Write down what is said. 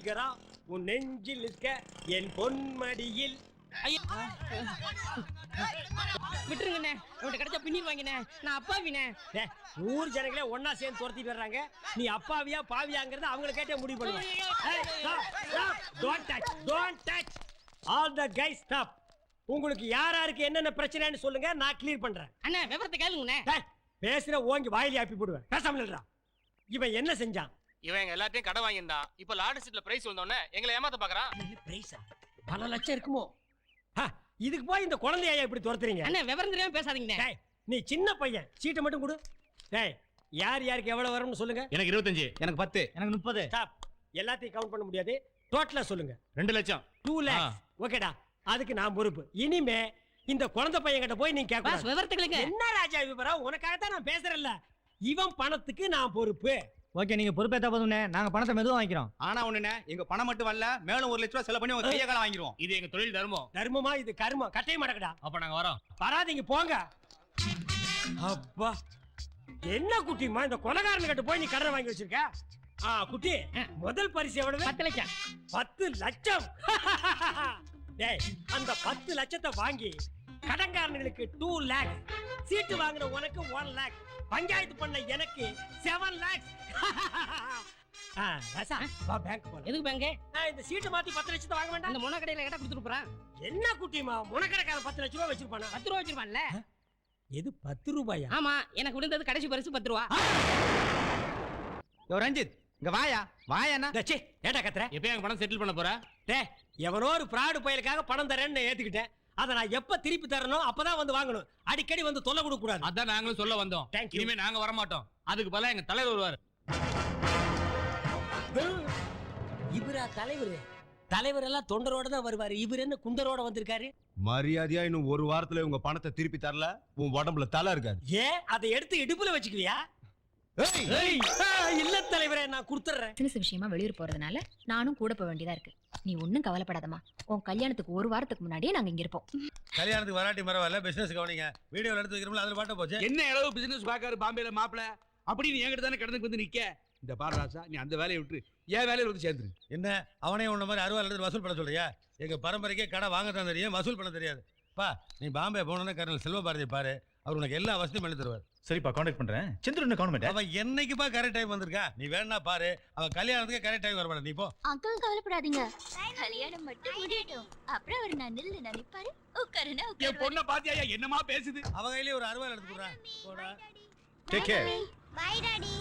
வசீகரா உன் நெஞ்சில் இருக்க என் பொன்மடியில். விட்டுருங்கண்ணே, உன்கிட்ட கிடைச்சா பின்னிடுவாங்கண்ணே. நான் அப்பாவினே. ஊர் ஜனங்களே ஒன்னா சேர்ந்து துரத்திட்டு வர்றாங்க. நீ அப்பாவியா பாவியாங்கிறத அவங்களை கேட்டே முடிவு பண்ணுவேன். All the guys stop. உங்களுக்கு யாருக்கு என்னென்ன பிரச்சனைன்னு சொல்லுங்க, நான் கிளியர் பண்றேன். அண்ணா விவரத்தை கேளுங்கண்ணே. பேசுற ஓங்கி வாயிலே ஆப்பி போடுவேன். பேசாமல்றா. இவன் என்ன செஞ்சான்? இவன் எங்க எல்லாத்தையும் கடை வாங்கியிருந்தான். இப்ப லாட்டரி சீட்ல பிரைஸ் வந்தோடனே எங்களை ஏமாத்த பாக்குறான். பிரைஸா? பல லட்சம் இருக்குமோ? இதுக்கு போய் இந்த குழந்தைய இப்படி துரத்துறீங்க? அண்ணா விவரம் தெரியாம பேசாதீங்க. நீ சின்ன பையன், சீட்டை மட்டும் கொடு. டேய், யார் யாருக்கு எவ்வளவு வரும்னு சொல்லுங்க. எனக்கு 25, எனக்கு 10, எனக்கு 30. ஸ்டாப். எல்லாத்தையும் கவுண்ட் பண்ண முடியாது. டோட்டலா சொல்லுங்க. 2 லட்சம். 2 lakhs. ஓகேடா, அதுக்கு நான் பொறுப்பு. இனிமே இந்த குழந்தை பையன் கிட்ட போய் நீ கேட்க. விவரத்துக்கு என்ன ராஜா விவரம்? உனக்காக தான் நான் பேசுறேன்ல. இவன் பணத்துக்கு நான் பொறுப்பு. ஓகே, நீங்க பொறுப்பேத்தா போதும்னே. நாங்க பணத்தை மெதுவா வாங்கிக்கிறோம். ஆனா ஒண்ணுனே, எங்க பணம் மட்டும் வரல, மேலும் 1 லட்சம் ரூபாய் செலவு பண்ணி உங்க கையை கால வாங்கிடுவோம். இது எங்க தொழில் தர்மம். தர்மமா? இது கர்மம். கட்டைய மாட்டக்கடா. அப்ப நாங்க வரோம். வராதீங்க, போங்க. அப்பா, என்ன குட்டிமா இந்த கொலைகாரன் கிட்ட போய் நீ கடன் வாங்கி வச்சிருக்க? குட்டி, முதல் பரிசு எவ்வளவு? 10 லட்சம். 10 லட்சம். டேய், அந்த 10 லட்சத்தை வாங்கி கடன்காரங்களுக்கு 2 lakhs, சீட்டு வாங்குற உனக்கு 1 lakh, பஞ்சாயத்து பண்ண எனக்கு 7 lakhs. வா பேங்க் போலாம். எதுக்கு பேங்க்? இந்த சீட்டை மாத்தி 10 லட்சத்தை வாங்க வேண்டாம்? அந்த முன கடையில கேட்டா கொடுத்துட்டு போறான். என்ன குட்டிமா, முனக்கடைக்காரன் 10 லட்சம் ரூபாய் வச்சிருப்பானா? 10 ரூபா வச்சிருப்பான்ல. எது 10 ரூபாயா? ஆமா, எனக்கு விழுந்தது கடைசி பரிசு 10 ரூபா. யோ ரஞ்சித், இங்க வாயா. வாயாண்ணா. டேய், ஏடா கத்துற? எப்ப எங்க பணம் செட்டில் பண்ண போற? டேய், எவனோ ஒரு ஃப்ராட் பயலுக்காக பணம் தரேன்னு ஏத்துக்கிட்டேன். அதை நான் எப்ப திருப்பி தரணும் அப்பதான் வந்து வாங்கணும். அடிக்கடி வந்து தொல்லை கொடுக்க கூடாது. அதான் நாங்களும் சொல்ல வந்தோம். Thank you. இனிமே நாங்க வர மாட்டோம். அதுக்கு பதிலா எங்க தலைவர் வருவார். இவரா தலைவர்? தலைவர் எல்லாம் தொண்டரோட தான் வருவாரு. இவர் என்ன குண்டரோட வந்திருக்காரு? மரியாதையா இன்னும் 1 வாரத்துல உங்க பணத்தை திருப்பி தரல, உன் உடம்புல தலை இருக்காது. ஏன் அதை எடுத்து இடுப்புல வச்சுக்கிறியா? இல்ல தலைவரே, நான் கொடுத்துறேன். பிசினஸ் விஷயமா வெளியூர் போறதுனால நானும் கூட போக வேண்டியதா இருக்கு. நீ ஒன்னும் கவலைப்படாதமா. உன் கல்யாணத்துக்கு 1 வாரத்துக்கு முன்னாடியே நாங்க இங்க இருப்போம். கல்யாணத்துக்கு வராட்டி பரவாயில்ல, பிசினஸ் கவனிங்க. வீடியோல எடுத்து வைக்கிறோம்ல, அதுல பாட்ட போச்சு. என்ன அளவு பிசினஸ் பாக்காரு பாம்பேல மாப்பிள அப்படின்னு என்கிட்ட தானே கடனுக்கு வந்து நிக்க. இந்த பாரு ராசா, நீ அந்த வேலையை விட்டு ஏன் வேலையில வந்து சேர்ந்துரு. என்ன அவனே உன்ன மாதிரி 60 எடுத்து வசூல் பண்ண சொல்றியா? எங்க பரம்பரைக்கே கடை வாங்க தான் தெரியும், வசூல் பண்ண தெரியாது. பா, நீ பாம்பே போனோன்னா கர்னல் செல்வ பாரதி பாரு, அவர் உனக்கு எல்லா வசதியும் பண்ணி தருவார். சரிப்பா, கான்டாக்ட் பண்றேன். சந்திரன் கவர்மெண்ட். அவன் என்னைக்குப்பா கரெக்ட் டைம் வந்திருக்கா? நீ வேணா பாரு, அவன் கல்யாணத்துக்கு கரெக்ட் டைம் வரமாட்டா. நீ போ. அங்கிள் கவலைப்படாதீங்க, கல்யாணம் மட்டும் முடியட்டும். அப்புறம் அவர் நான் நில்லு நினைப்பாரு. உட்காருனா என் பொண்ணை பாத்தியா என்னமா பேசுது? அவ கையிலேயே ஒரு 60 எடுத்து போடுறான். Bye daddy.